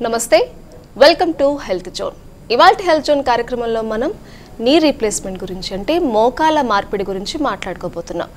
నమస్తే, welcome to health zone. ఇవాల్టి health zone కార్యక్రమంలో మనం నీ రీప్లేస్మెంట్ గురించి అంటే మోకాల మార్పిడి గురించి మాట్లాడుకోబోతున్నాం.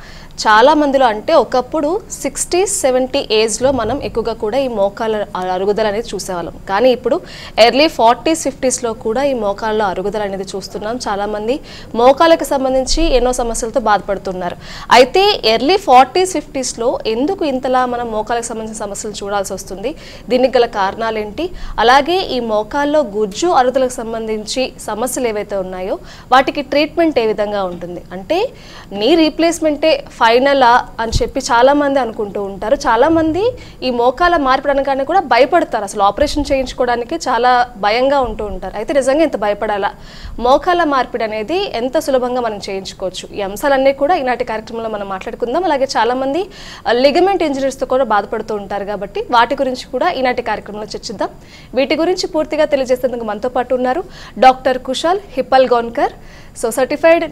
చాలా మందిలో అంటే ఒకప్పుడు 60-70 ఏజ్లో మనం ఎక్కువగా కూడా ఈ మోకాల అరుగుదల అనేది చూసేవాళ్ళం. కానీ ఇప్పుడు ఎర్లీ 40s-50sలో కూడా ఈ మోకాళ్ళలో అరుగుదల అనేది చూస్తున్నాం. చాలామంది మోకాలకు సంబంధించి ఎన్నో సమస్యలతో బాధపడుతున్నారు. అయితే ఎర్లీ 40s-50sలో ఎందుకు ఇంతలా మనం మోకాలకు సంబంధించిన సమస్యలు చూడాల్సి వస్తుంది, దీనికి గల కారణాలు ఏంటి, అలాగే ఈ మోకాల్లో గుజ్జు అరుగుదలకు సంబంధించి సమస్యలు ఏవైతే ఉన్నాయో వాటికి ట్రీట్మెంట్ ఏ విధంగా ఉంటుంది, అంటే నీ రీప్లేస్మెంటే ఫైనలా అని చెప్పి చాలామంది అనుకుంటూ ఉంటారు. చాలామంది ఈ మోకాల మార్పిడి అనగానే కూడా భయపడతారు, అసలు ఆపరేషన్ చేయించుకోవడానికి చాలా భయంగా ఉంటూ ఉంటారు. అయితే నిజంగా ఎంత భయపడాలా, మోకాల మార్పిడి అనేది ఎంత సులభంగా మనం చేయించుకోవచ్చు, ఈ అంశాలన్నీ కూడా ఈనాటి కార్యక్రమంలో మనం మాట్లాడుకుందాం. అలాగే చాలామంది లిగమెంట్ ఇంజరీస్తో కూడా బాధపడుతూ ఉంటారు కాబట్టి వాటి గురించి కూడా ఈనాటి కార్యక్రమంలో చర్చిద్దాం. వీటి గురించి పూర్తిగా తెలియజేసేందుకు మనతో పాటు ఉన్నారు doctor Kushal Hippalgaonkar, certified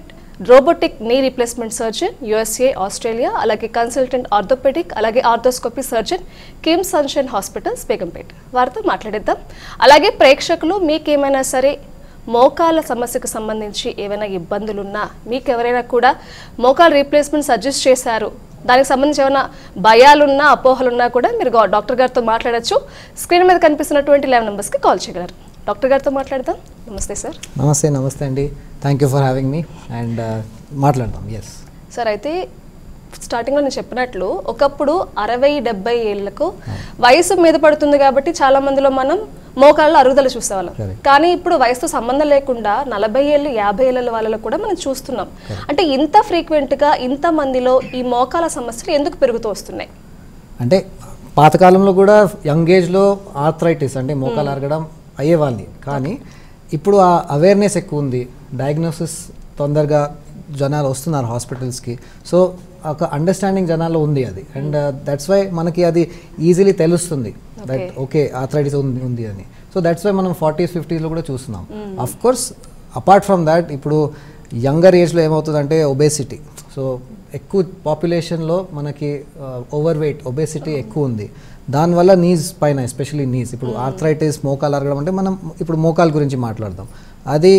robotic knee replacement surgeon, USA, Australia, అలాగే కన్సల్టెంట్ ఆర్థోపెడిక్ అలాగే arthroscopy surgeon, KIMS Sunshine hospitals, Begumpet. వారితో మాట్లాడిద్దాం. అలాగే ప్రేక్షకులు మీకేమైనా సరే మోకాల సమస్యకు సంబంధించి ఏమైనా ఇబ్బందులున్నా, మీకు ఎవరైనా కూడా మోకాల రీప్లేస్మెంట్ సజెస్ట్ చేశారు, దానికి సంబంధించి ఏమైనా భయాలున్నా అపోహలున్నా కూడా మీరు డాక్టర్ గారితో మాట్లాడచ్చు. స్క్రీన్ మీద కనిపిస్తున్నటువంటి 11 నెంబర్స్కి కాల్ చేయగలరు. డాక్టర్ గారితో మాట్లాడదాం. నమస్తే సార్. నమస్తే అండి, thank you for having me and మాట్లాడదాం. ఎస్ సార్, అయితే స్టార్టింగ్లో నేను చెప్పినట్లు ఒకప్పుడు 60-70 ఏళ్లకు వయసు మీద పడుతుంది కాబట్టి చాలా మందిలో మనం మోకాళ్ళలో అరుగుదల చూసేవాళ్ళం. కానీ ఇప్పుడు వయసుతో సంబంధం లేకుండా 40 ఏళ్ళు 50 ఏళ్ళ వాళ్ళలో కూడా మనం చూస్తున్నాం. అంటే ఇంత ఫ్రీక్వెంట్గా ఇంత మందిలో ఈ మోకాల సమస్యలు ఎందుకు పెరుగుతూ వస్తున్నాయి? అంటే పాతకాలంలో కూడా యంగ్ ఏజ్లో ఆర్థరైటిస్ అంటే మోకాలు అరగడం అయ్యేవాళ్ళని, కానీ ఇప్పుడు ఆ అవేర్నెస్ ఎక్కువ ఉంది, డయాగ్నోసిస్ తొందరగా జనాలు వస్తున్నారు హాస్పిటల్స్కి. సో ఒక అండర్స్టాండింగ్ జనాల్లో ఉంది అది, అండ్ దట్స్ వై మనకి అది ఈజీలీ తెలుస్తుంది దట్ ఓకే ఆర్థరైటిస్ ఉంది అని. సో దట్స్ వై మనం 40s-50sలో కూడా చూస్తున్నాం. Of course apart from that ఇప్పుడు యంగర్ ఏజ్లో ఏమవుతుందంటే ఒబేసిటీ, సో ఎక్కువ పాపులేషన్లో మనకి ఓవర్ వెయిట్ ఒబేసిటీ ఎక్కువ ఉంది. దానివల్ల నీస్ పైన ఎస్పెషలీ నీస్, ఇప్పుడు ఆర్థరైటిస్ మోకాలు అరగడం అంటే మనం ఇప్పుడు మోకాలు గురించి మాట్లాడదాం, అది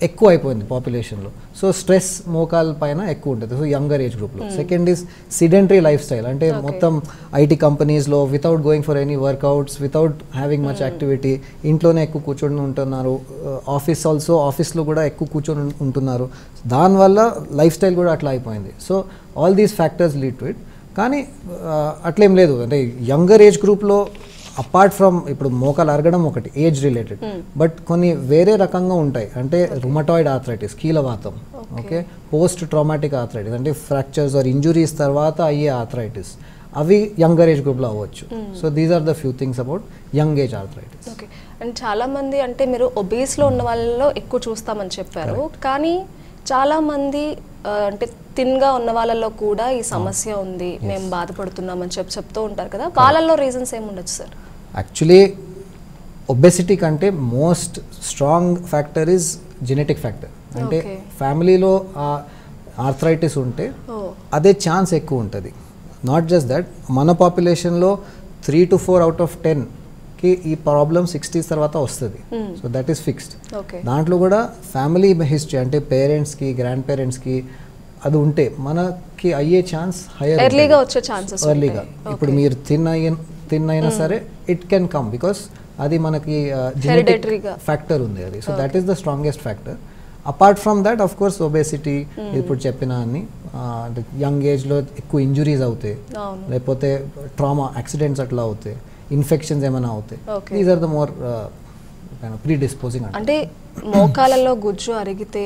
ఎక్కువ అయిపోయింది పాపులేషన్లో. సో స్ట్రెస్ మోకాల్ పైన ఎక్కువ ఉంటుంది, సో యంగర్ ఏజ్ గ్రూప్లో. Second is sedentary life style, అంటే మొత్తం ఐటీ కంపెనీస్లో without going for any workouts, without having much activity, ఇంట్లోనే ఎక్కువ కూర్చొని ఉంటున్నారు. ఆఫీస్లో కూడా ఎక్కువ కూర్చొని ఉంటున్నారు. దానివల్ల లైఫ్ స్టైల్ కూడా అట్లా అయిపోయింది. So all these factors lead to it. కానీ అట్లేం లేదు, అంటే యంగర్ ఏజ్ గ్రూప్లో అపార్ట్ ఫ్రమ్ ఇప్పుడు మోకాలు అరగడం ఒకటి ఏజ్ రిలేటెడ్, బట్ కొన్ని వేరే రకంగా ఉంటాయి. అంటే రుమటాయిడ్ ఆర్థరైటిస్, కీలవాతం, ఓకే, పోస్ట్ ట్రామాటిక్ ఆర్థరైటిస్ అంటే ఫ్రాక్చర్స్ ఆర్ ఇంజురీస్ తర్వాత అయ్యే ఆర్థరైటిస్, అవి యంగర్ ఏజ్ గ్రూప్లో అవ్వచ్చు. So these are the few things about young age arthritis. Okay, and చాలామంది అంటే మీరు ఒబేస్లో ఉన్న వాళ్ళలో ఎక్కువ చూస్తామని చెప్పారు, కానీ చాలామంది అంటే థిన్గా ఉన్న వాళ్ళలో కూడా ఈ సమస్య ఉంది, మేము బాధపడుతున్నామని చెప్తూ ఉంటారు కదా, వాళ్ళల్లో రీజన్స్ ఏముండొచ్చు సార్? యాక్చువల్లీ ఒబెసిటీ కంటే most strong factor is genetic factor. అంటే ఫ్యామిలీలో ఆర్థరైటిస్ ఉంటే అదే ఛాన్స్ ఎక్కువ ఉంటుంది. నాట్ జస్ట్ దట్, మన పాపులేషన్లో 3 to 4 out of 10కి ఈ ప్రాబ్లమ్ 60s తర్వాత వస్తుంది. So that is fixed. దాంట్లో కూడా ఫ్యామిలీ హిస్టరీ అంటే పేరెంట్స్కి గ్రాండ్ పేరెంట్స్కి అది ఉంటే మనకి అయ్యే ఛాన్స్ హైయర్, ఎర్లీగా వచ్చే ఛాన్సెస్ ఎర్లీగా. ఇప్పుడు మీరు థిన్ అయినా సరే ఇట్ కెన్ కమ్ బికాస్ అది మనకి జెనెటిక్ ఫ్యాక్టర్ ఉంది అది. So that is the strongest factor. Apart from that of course obesity, ఇప్పుడు చెప్పిన అన్ని అంటే యంగ్ ఏజ్లో ఎక్కువ ఇంజురీస్ అవుతాయి, లేకపోతే ట్రామా యాక్సిడెంట్స్ అట్లా అవుతాయి, ఇన్ఫెక్షన్స్ ఏమైనా అవుతాయి. These are the more predisposing. అంటే మోకాలలో గుజ్జు అరిగితే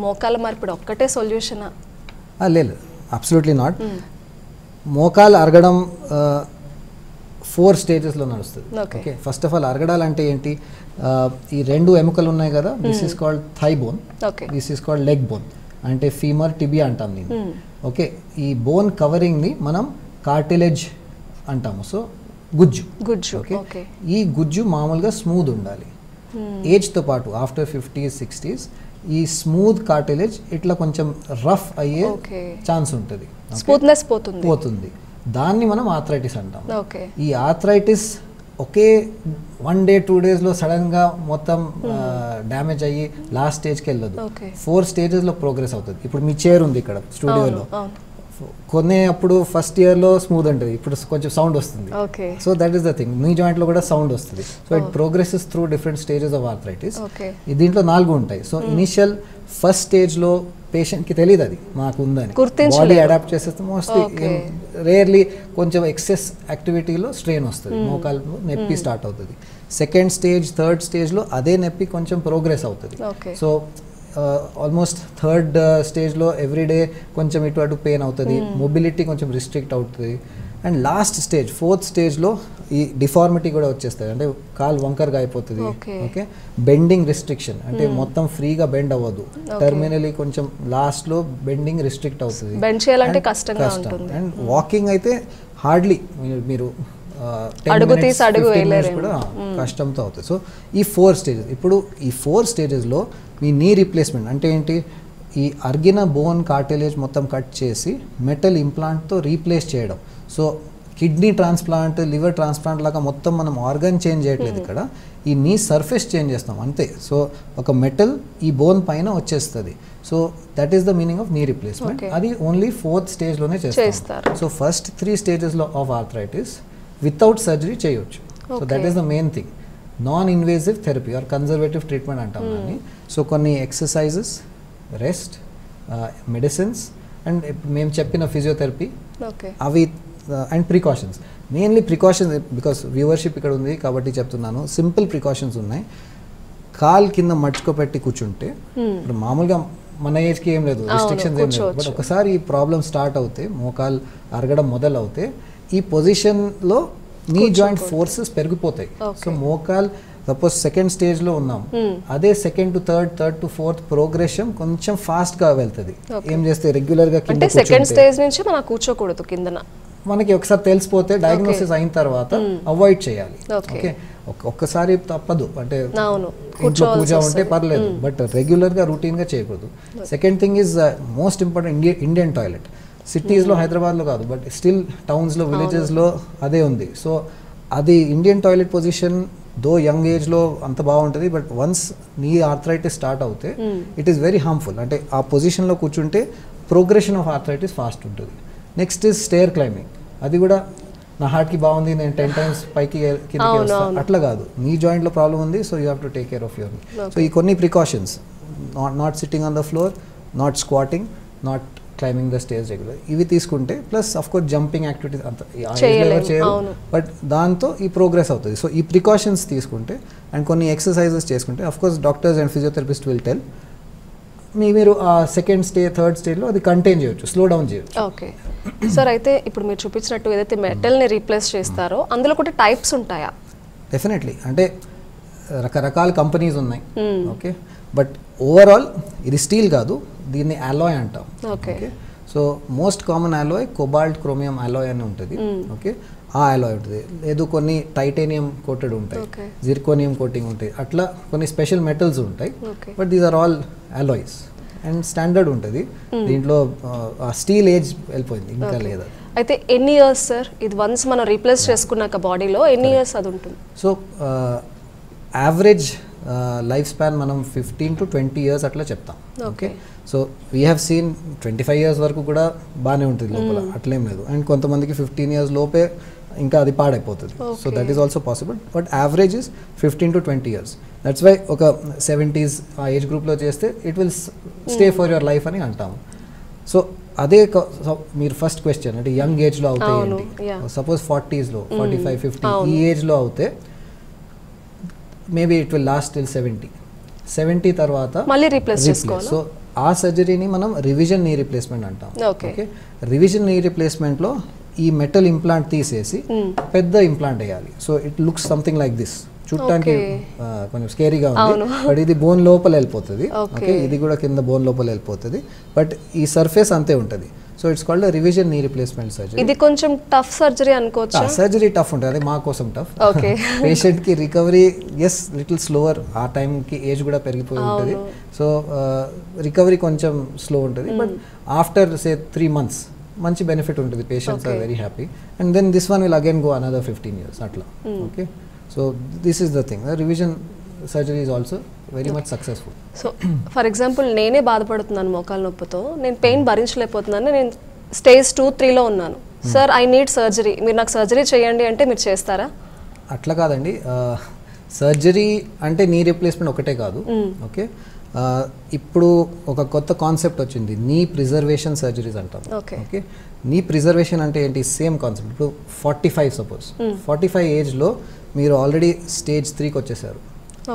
మోకాల మార్పిడి ఒక్కటే సొల్యూషనా? లేదు, అబ్సల్యూట్లీ నాట్. మోకాలు అరగడం 4 స్టేజెస్లో నడుస్తుంది. ఓకే, ఫస్ట్ ఆఫ్ ఆల్ అరగడాలంటే ఏంటి, ఈ 2 ఎముకలు ఉన్నాయి కదా, this is called thigh bone, this is called leg bone, అంటే ఫీమర్ టిబియా అంటాం దీన్ని. ఓకే, ఈ బోన్ కవరింగ్ని మనం కార్టిలేజ్ అంటాము. సో గుజ్జు. ఓకే, ఈ గుజ్జు మామూలుగా స్మూత్ ఉండాలి. ఏజ్తో పాటు ఆఫ్టర్ 50s 60s ఈ స్మూత్ కార్టిలేజ్ ఇట్లా కొంచెం రఫ్ అయ్యే ఛాన్స్ ఉంటుంది, స్మూత్నెస్ పోతుంది. దాన్ని మనం ఆర్థరైటిస్ అంటాం. ఈ ఆర్థరైటిస్ ఒకే 1 day 2 daysలో సడన్గా మొత్తం డ్యామేజ్ అయ్యి లాస్ట్ స్టేజ్కి వెళ్ళదు. 4 stagesలో ప్రోగ్రెస్ అవుతుంది. ఇప్పుడు మీ చైర్ ఉంది ఇక్కడ స్టూడియోలో, కొన్ని అప్పుడు ఫస్ట్ ఇయర్లో స్మూత్ ఉంటుంది, ఇప్పుడు కొంచెం సౌండ్ వస్తుంది. So that is the thing, మీ జాయింట్లో కూడా సౌండ్ వస్తుంది. So it progresses through different stages of arthritis. దీంట్లో 4 ఉంటాయి. సో ఇనిషియల్ ఫస్ట్ స్టేజ్లో పేషెంట్కి తెలియదు అది మాకు ఉందని, బాడీ అడాప్ట్ చేసేస్తే మోస్ట్లీ రేర్లీ కొంచెం ఎక్సెస్ యాక్టివిటీలో స్ట్రెయిన్ వస్తుంది, మోకాలు నొప్పి స్టార్ట్ అవుతుంది. సెకండ్ స్టేజ్ థర్డ్ స్టేజ్లో అదే నొప్పి కొంచెం ప్రోగ్రెస్ అవుతుంది. సో ఆల్మోస్ట్ థర్డ్ స్టేజ్లో ఎవ్రీడే కొంచెం ఇటు అటు పెయిన్ అవుతుంది, మొబిలిటీ కొంచెం రిస్ట్రిక్ట్ అవుతుంది. అండ్ లాస్ట్ స్టేజ్ 4th స్టేజ్లో ఈ డిఫార్మిటీ కూడా వచ్చేస్తుంది, అంటే కాలు వంకరగా అయిపోతుంది. ఓకే, బెండింగ్ రిస్ట్రిక్షన్, అంటే మొత్తం ఫ్రీగా బెండ్ అవ్వదు, టర్మినలీ కొంచెం లాస్ట్లో బెండింగ్ రిస్ట్రిక్ట్ అవుతుంది, కష్టం. అండ్ వాకింగ్ అయితే హార్డ్లీ మీరు 10 minutes, 15 minutes కూడా కష్టంతో అవుతుంది. సో ఈ 4 stages, ఇప్పుడు ఈ 4 stagesలో మీ నీ రీప్లేస్మెంట్ అంటే ఏంటి, ఈ అర్గిన బోన్ కార్టిలేజ్ మొత్తం కట్ చేసి మెటల్ ఇంప్లాంట్తో రీప్లేస్ చేయడం. So kidney transplant, liver transplant లాగా మొత్తం మనం ఆర్గన్ చేంజ్ చేయట్లేదు, ఇక్కడ ఈ నీ సర్ఫేస్ చేంజ్ చేస్తాం అంతే. సో ఒక మెటల్ ఈ బోన్ పైన వచ్చేస్తుంది. So that is the meaning of knee replacement. అది ఓన్లీ 4th స్టేజ్లోనే చేస్తారు. సో ఫస్ట్ 3 stagesలో ఆఫ్ ఆర్థరైటిస్ వితౌట్ సర్జరీ చేయొచ్చు. So that is the main thing, non invasive therapy or conservative treatment అంటాం దాన్ని. సో కొన్ని ఎక్సర్సైజెస్, రెస్ట్, మెడిసిన్స్ అండ్ మేము చెప్పిన ఫిజియోథెరపీ అవి and precautions. Mainly precautions, because viewership ఇక్కడ ఉంది కాబట్టి చెప్తున్నాను. సింపుల్ ప్రికాషన్స్ ఉన్నాయి. కాల్ కింద మడ్చుకోపెట్టి కూర్చుంటే, ఇప్పుడు మామూలుగా మన ఏజ్కి ఏం లేదు, రిస్ట్రిక్షన్స్ ఏం లేదు, బట్ ఒకసారి ఈ ప్రాబ్లమ్ స్టార్ట్ అవుతే, మోకాలు అరగడం మొదలవుతే ఈ పొజిషన్లో నీ జాయింట్ ఫోర్సెస్ పెరిగిపోతాయి. సో మోకాల్ సపోజ్ సెకండ్ స్టేజ్లో ఉన్నాం, అదే second to third, third to fourth progression కొంచెం ఫాస్ట్గా వెళ్తుంది. ఏం చేస్తే రెగ్యులర్గా సెకండ్ స్టేజ్ నుంచి మనం కూర్చోకూడదు కిందన, మనకి ఒకసారి తెలిసిపోతే డయాగ్నోసిస్ అయిన తర్వాత అవాయిడ్ చేయాలి. ఓకే, ఒక్కసారి తప్పదు, అంటే ఇంట్లో పూజ ఉంటే పర్లేదు, బట్ రెగ్యులర్గా రొటీన్గా చేయకూడదు. Second thing is most important, Indian toilet. సిటీస్లో హైదరాబాద్లో కాదు, బట్ స్టిల్ టౌన్స్లో, విలేజెస్లో అదే ఉంది. సో అది Indian toilet position though young ఏజ్లో అంత బాగుంటుంది, but once knee arthritis start అవుతే ఇట్ ఈస్ వెరీ హార్మ్ఫుల్. అంటే ఆ పొజిషన్లో కూర్చుంటే ప్రోగ్రెషన్ ఆఫ్ ఆర్థరైటిస్ ఫాస్ట్ ఉంటుంది. Next is stair climbing. అది కూడా నా హార్ట్కి బాగుంది, నేను 10 times పైకి కిందకి వస్తాను అట్లా కాదు, నీ జాయింట్లో ప్రాబ్లం ఉంది, so you have to take care of your. So ఈ కొన్ని precautions, not sitting on the floor, not squatting, not climbing the stage regular, ఇవి తీసుకుంటే, plus of course jumping activities అంత చేయరు, బట్ దాంతో ఈ ప్రోగ్రెస్ అవుతుంది. సో ఈ ప్రికాషన్స్ తీసుకుంటే అండ్ కొన్ని ఎక్సర్సైజెస్ చేసుకుంటే, of course doctors and physiotherapist will tell మీరు ఆ సెకండ్ స్టేజ్, థర్డ్ స్టేజ్లో అది కంటైన్ చేయొచ్చు, స్లో డౌన్ చేయొచ్చు. ఓకే సార్, అయితే ఇప్పుడు మీరు చూపించినట్టు ఏదైతే మెటల్ని రీప్లేస్ చేస్తారో అందులో కూడా టైప్స్ ఉంటాయా? డెఫినెట్లీ, అంటే రకరకాల కంపెనీస్ ఉన్నాయి. ఓకే, బట్ ఓవరాల్ ఇది స్టీల్ కాదు, దీన్ని అలాయ్ అంటాం. Okay, so most common alloy cobalt chromium alloy అని ఉంటుంది. ఓకే, ఆ అలాయ్ ఉంటుంది. లేదు కొన్ని టైటానియం కోటెడ్ ఉంటాయి, జిర్కోనియం కోటింగ్ ఉంటాయి, అట్లా కొన్ని స్పెషల్ మెటల్స్ ఉంటాయి. But these are all alloys and standard ఉంటుంది. దీంట్లో స్టీల్ ఏజ్ వెళ్ళిపోయింది, ఇంకా లేదా. అయితే ఎన్ని ఇయర్స్ సార్ ఇది వన్స్ మనం రీప్లేస్ చేసుకున్నాక బాడీలో ఎన్ని ఇయర్స్ అది ఉంటుంది? సో యావరేజ్ లైఫ్ స్పాన్ మనం 15 to 20 years అట్లా చెప్తాం. Okay, so we have seen 25 years వరకు కూడా బాగానే ఉంటుంది లోపల, అట్లేం లేదు. అండ్ కొంతమందికి 15 years లోపే ఇంకా అది పాడైపోతుంది. So that is also possible, but average is 15 to 20 years. That's why ఒక 70s ఆ ఏజ్ గ్రూప్లో చేస్తే it will stay for your life అని అంటాము. సో అదే మీరు ఫస్ట్ క్వశ్చన్, అంటే యంగ్ ఏజ్లో అవుతాయి ఏంటి, సపోజ్ 40sలో 45, 50 ఈ ఏజ్లో అవుతే maybe it will last till 70 తర్వాత మళ్ళీ రీప్లేస్ చేసుకోవాలి. సో ఆ సర్జరీని మనం రివిజన్ నీ రీప్లేస్మెంట్ అంటాం. ఓకే, రివిజన్ నీ రీప్లేస్మెంట్లో ఈ మెటల్ ఇంప్లాంట్ తీసేసి పెద్ద ఇంప్లాంట్ వేయాలి. So it looks something like this. చూడటానికి కొంచెం స్కేరీగా ఉంది, బట్ ఇది బోన్ లోపల వెళ్ళిపోతుంది. ఓకే, ఇది కూడా కింద బోన్ లోపల వెళ్ళిపోతుంది, బట్ ఈ సర్ఫేస్ అంతే ఉంటుంది. So it's called revision knee replacement surgery. ఇది కొంచెం టఫ్ సర్జరీ అనుకోవచ్చు. సర్జరీ టఫ్ ఉంటుంది, అది మా కోసం టఫ్. పేషెంట్ కి రికవరీ ఎస్ లిటిల్ స్లోవర్, ఆ టైంకి ఏజ్ కూడా పెరిగిపోయి ఉంటుంది. సో రికవరీ కొంచెం స్లో ఉంటుంది, బట్ ఆఫ్టర్ సే 3 months మంచి బెనిఫిట్ ఉంటుంది. Patients are very happy. And then this one will again go another 15 years అట్లా. Okay, so this is the thing. Revision surgery is also very much successful. So for example నేనే బాధపడుతున్నాను మోకాల నొప్పితో, నేను pain భరించలేకపోతున్నాను, నేను stage 2-3లో ఉన్నాను. Sir I need surgery, మీరు నాకు సర్జరీ చేయండి అంటే మీరు చేస్తారా? అట్లా కాదండి, సర్జరీ అంటే నీ రీప్లేస్మెంట్ ఒకటే కాదు. ఓకే, ఇప్పుడు ఒక కొత్త కాన్సెప్ట్ వచ్చింది, నీ ప్రిజర్వేషన్ సర్జరీస్ అంటాం. ఓకే, నీ ప్రిజర్వేషన్ అంటే ఏంటి? Same concept. ఇప్పుడు 45 సపోజ్ 45 ఏజ్లో మీరు ఆల్రెడీ స్టేజ్ 3కి వచ్చేసారు.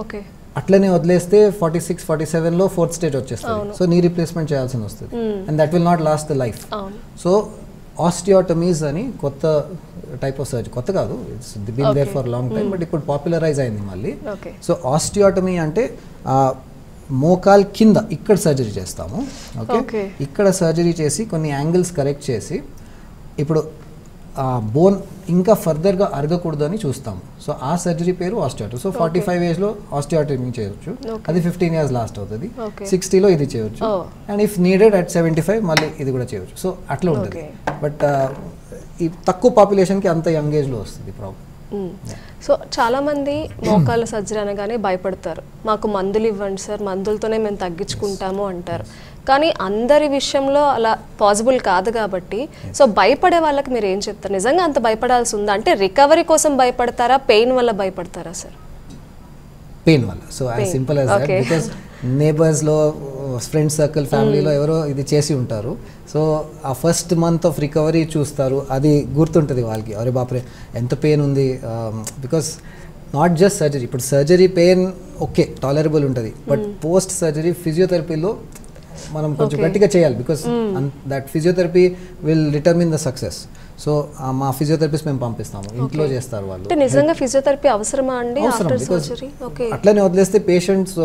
ఓకే, అట్లనే వదిలేస్తే 46-47లో 4th స్టేజ్ వచ్చేస్తుంది. సో నీ రీప్లేస్మెంట్ చేయాల్సి వస్తుంది, and that will not last the life. So osteotomies అని కొత్త టైప్ ఆఫ్ సర్జరీ, కొత్త కాదు, it's been there for long time, but ఇప్పుడు పాపులరైజ్ అయింది మళ్ళీ. సో ఆస్టియోటమీ అంటే మోకాల్ కింద ఇక్కడ సర్జరీ చేస్తాము. ఓకే, ఇక్కడ సర్జరీ చేసి కొన్ని యాంగిల్స్ కరెక్ట్ చేసి ఇప్పుడు బోన్ ఇంకా ఫర్దర్గా అరగకూడదు అని చూస్తాము. సో ఆ సర్జరీ పేరు ఆస్టియోటమీ. సో 45 ఏజ్లో ఆస్టియోటమీ చేయొచ్చు, అది 15 years లాస్ట్ అవుతుంది. 60లో ఇది చేయొచ్చు, అండ్ ఇఫ్ నీడెడ్ అట్ 75 మళ్ళీ ఇది కూడా చేయొచ్చు. సో అట్లా ఉంటుంది, బట్ ఈ తక్కువ పాపులేషన్కి అంత యంగ్ ఏజ్లో వస్తుంది ప్రాబ్లం. సో చాలామంది మోకాళ్ళ సర్జరీ అనగానే భయపడతారు, మాకు మందులు ఇవ్వండి సార్, మందులతోనే మేము తగ్గించుకుంటాము అంటారు. కానీ అందరి విషయంలో అలా పాసిబుల్ కాదు కాబట్టి, సో భయపడే వాళ్ళకి మీరు ఏం చెప్తారు? నిజంగా అంత భయపడాల్సి ఉందా? అంటే రికవరీ కోసం భయపడతారా, పెయిన్ వల్ల భయపడతారా సార్? పెయిన్ వల్ల. So as simple as that, because నేబర్స్లో, ఫ్రెండ్ సర్కిల్, ఫ్యామిలీలో ఎవరో ఇది చేసి ఉంటారు. సో ఆ ఫస్ట్ మంత్ ఆఫ్ రికవరీ చూస్తారు, అది గుర్తుంటుంది వాళ్ళకి, అరే బాప్రే ఎంత పెయిన్ ఉంది. బికాస్ నాట్ జస్ట్ సర్జరీ, ఇప్పుడు సర్జరీ పెయిన్ ఓకే టాలరబుల్ ఉంటుంది, బట్ పోస్ట్ సర్జరీ ఫిజియోథెరపీలో మనం కొంచెం గట్టిగా చేయాలి, because that physiotherapy will determine the success. So మా ఫిజియోథెరపిస్ట్ మేము పంపిస్తాము, ఇంట్లో చేస్తారు వాళ్ళు. నిజంగా ఫిజియోథెరపీ అవసరమా అండి? అట్లనే వదిలేస్తే పేషెంట్స్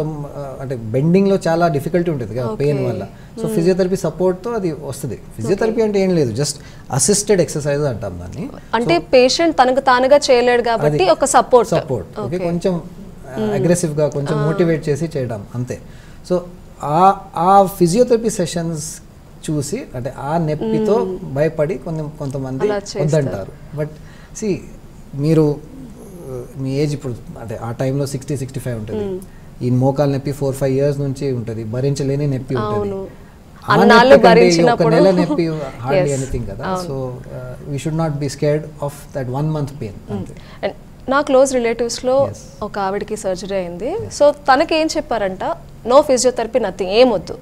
అంటే బెండింగ్ లో చాలా డిఫికల్టీ ఉంటుంది కదా పెయిన్ వల్ల. సో ఫిజియోథెరపీ సపోర్ట్ తో అది వస్తుంది. ఫిజియోథెరపీ అంటే ఏం లేదు, జస్ట్ అసిస్టెడ్ ఎక్సర్సైజ్ అంటాం దాన్ని. అంటే పేషెంట్ తనకు తానుగా చేయలేడు కాబట్టి ఒక సపోర్ట్. ఓకే, కొంచెం అగ్రెసివ్ గా కొంచెం మోటివేట్ చేసి చేయడం అంతే. సో ఆ ఫిజియోథెరపీ సెషన్స్ చూసి అంటే ఆ నొప్పితో భయపడి కొంతమంది వద్దంటారు. బట్ సి మీరు మీ ఏజ్ ఇప్పుడు అంటే ఆ టైంలో 60-65 ఉంటుంది, ఈ మోకాలు నొప్పి 4-5 years నుంచి ఉంటుంది, భరించలేని నొప్పి ఉంటుంది. ఒక నెల నొప్పి హార్డ్లీ ఎనీథింగ్ కదా. So we should not be scared of that 1 month pain అంతే. నా క్లోజ్ రిలేటివ్స్లో ఒక ఆవిడకి సర్జరీ అయింది. సో తనకి ఏం చెప్పారంట, నో ఫిజియోథెరపీ, నథింగ్, ఏమొద్దు,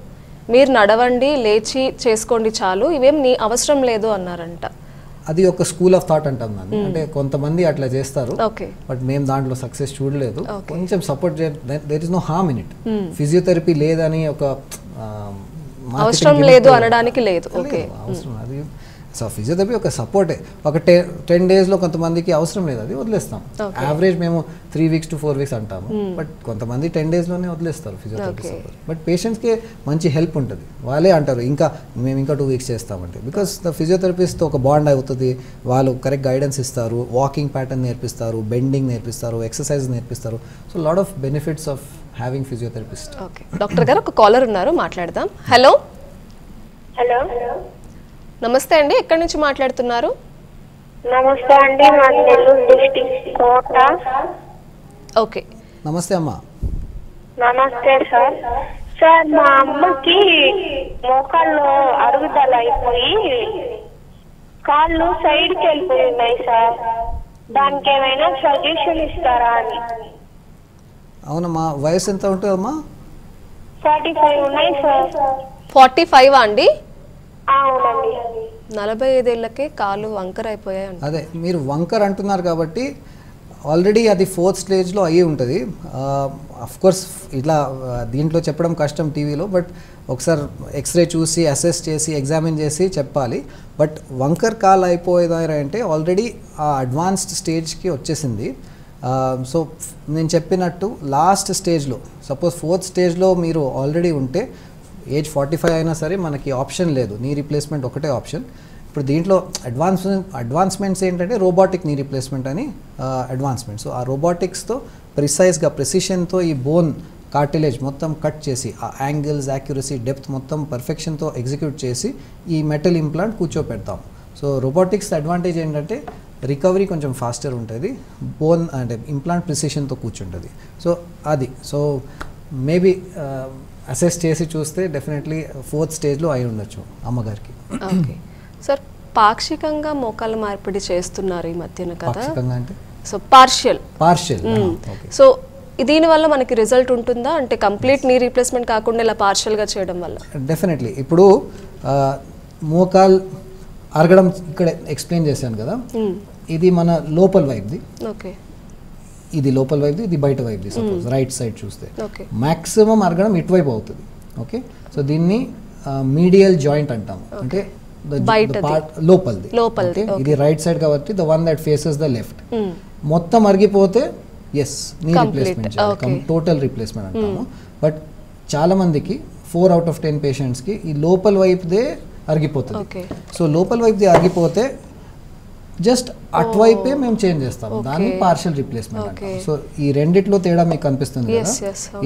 మీరు నడవండి, లేచి చేసుకోండి చాలు, ఇవేం నీ అవసరం లేదు అన్నారంట. అది ఒక స్కూల్ ఆఫ్ థాట్ అంటాం దాన్ని. అంటే కొంతమంది అట్లా చేస్తారు, బట్ మేము దాంట్లో సక్సెస్ చూడలేదు. కొంచెం support there is no harm in it. Physiotherapy లేదని ఒక అవసరం లేదు అనడానికి లేదు. ఓకే, అవసరం అది. సో ఫిజియోథెరపీ ఒక సపోర్టే. ఒక 10 days కొంతమందికి అవసరం లేదు, అది వదిలేస్తాం. యావరేజ్ మేము 3 weeks to 4 weeks అంటాము, బట్ కొంతమంది 10 days వదిలేస్తారు ఫిజియోథెరపీ సపోర్ట్. బట్ పేషెంట్స్కి మంచి హెల్ప్ ఉంటుంది. వాళ్ళే అంటారు మేము ఇంకా 2 weeks చేస్తామంటే, బికాస్ ద ఫిజియోథెరపిస్ట్ ఒక బాండ్ అవుతుంది. వాళ్ళు కరెక్ట్ గైడెన్స్ ఇస్తారు, వాకింగ్ ప్యాటర్న్ నేర్పిస్తారు, బెండింగ్ నేర్పిస్తారు, ఎక్సర్సైజ్ నేర్పిస్తారు. So lot of benefits of having physiotherapist. Okay doctor గారు, ఒక కాలర్ ఉన్నారు, మాట్లాడదాం. హలో. హలో, నమస్తే అండి, ఎక్కడి నుంచి మాట్లాడుతున్నారు? నమస్తే అండి, మాది నెల్లూరు డిస్ట్రిక్ట్ కోట. ఓకే, నమస్తే అమ్మా. నమస్తే సార్. సార్ మా అమ్మకి మోకాళ్ళు అరుగుదల అయిపోయి కాళ్ళు సైడ్కి వెళ్ళిపోయి ఉన్నాయి సార్, దానికి ఏమైనా సజెషన్ ఇస్తారా అని. అవునమ్మా, వయసు ఎంత ఉంటుందమ్మా? 45 ఉన్నాయి సార్. 45 అండి? అవునండి. 45 ఏళ్ళకే కాళ్ళు వంకర అయిపోయాయి. అదే మీరు వంకర్ అంటున్నారు కాబట్టి ఆల్రెడీ అది 4th stage అయ్యి ఉంటుంది. కోర్స్ ఇట్లా దీంట్లో చెప్పడం కష్టం టీవీలో, బట్ ఒకసారి ఎక్స్రే చూసి అసెస్ చేసి ఎగ్జామిన్ చేసి చెప్పాలి. బట్ వంకర్ కాల్ అయిపోయేదంటే ఆల్రెడీ ఆ అడ్వాన్స్డ్ స్టేజ్కి వచ్చేసింది. సో నేను చెప్పినట్టు లాస్ట్ స్టేజ్లో, సపోజ్ 4th stage మీరు ఆల్రెడీ ఉంటే, ఏజ్ 45 అయినా సరే మనకి ఆప్షన్ లేదు, నీ రీప్లేస్మెంట్ ఒకటే ఆప్షన్. ఇప్పుడు దీంట్లో అడ్వాన్స్మెంట్స్ ఏంటంటే రోబోటిక్ నీ రీప్లేస్మెంట్ అని అడ్వాన్స్మెంట్. సో ఆ రోబోటిక్స్తో ప్రిసైజ్గా ప్రెసిషన్తో ఈ బోన్ కార్టిలేజ్ మొత్తం కట్ చేసి ఆ యాంగిల్స్, యాక్యురసీ, డెప్త్ మొత్తం పర్ఫెక్షన్తో ఎగ్జిక్యూట్ చేసి ఈ మెటల్ ఇంప్లాంట్ కూర్చోపెడతాం. సో రోబోటిక్స్ అడ్వాంటేజ్ ఏంటంటే రికవరీ కొంచెం ఫాస్టర్ ఉంటుంది, బోన్ అంటే ఇంప్లాంట్ ప్రిసిషన్తో కూర్చుంటుంది. సో మేబీ అసెస్ చేసి చూస్తే డెఫినెట్లీ 4th స్టేజ్లో అయి ఉండొచ్చు అమ్మగారికి. ఓకే సార్, పాక్షికంగా మోకాళ్ళ మార్పిడి చేస్తున్నారు ఈ మధ్యన కదా? పాక్షికంగా అంటే సో పార్షియల్. సో దీనివల్ల మనకి రిజల్ట్ ఉంటుందా? అంటే కంప్లీట్ నీ రీప్లేస్మెంట్ కాకుండా ఇలా పార్షియల్గా చేయడం వల్ల? డెఫినెట్లీ. ఇప్పుడు మోకాల్ అరగడం ఇక్కడ ఎక్స్ప్లెయిన్ చేశాను కదా, ఇది మన లోపల వైపుది. ఓకే, ఇది లోపల వైపుది, ఇది బయట వైపుది. సపోజ్ రైట్ సైడ్ చూస్తే ఓకే, మ్యాక్సిమం అరగడం ఇటువైపు అవుతుంది. ఓకే, సో దీన్ని మీడియల్ జాయింట్ అంటాము, అంటే లోపలిది. ఇది రైట్ సైడ్ కాబట్టి the one that faces the left. మొత్తం అరిగిపోతే ఎస్ నీ రీప్లేస్మెంట్ చేయాలి, టోటల్ రీప్లేస్మెంట్ అంటాము. బట్ చాలా మందికి 4 out of 10 పేషెంట్స్కి ఈ లోపల వైపుదే అరిగిపోతుంది. సో లోపల వైపుది అరిగిపోతే జస్ట్ అటువైపే మేము చేంజ్ చేస్తాం, దాన్ని పార్షియల్ రీప్లేస్మెంట్ అంటాం. సో ఈ రెండిట్లో తేడా మీకు కనిపిస్తుంది కదా,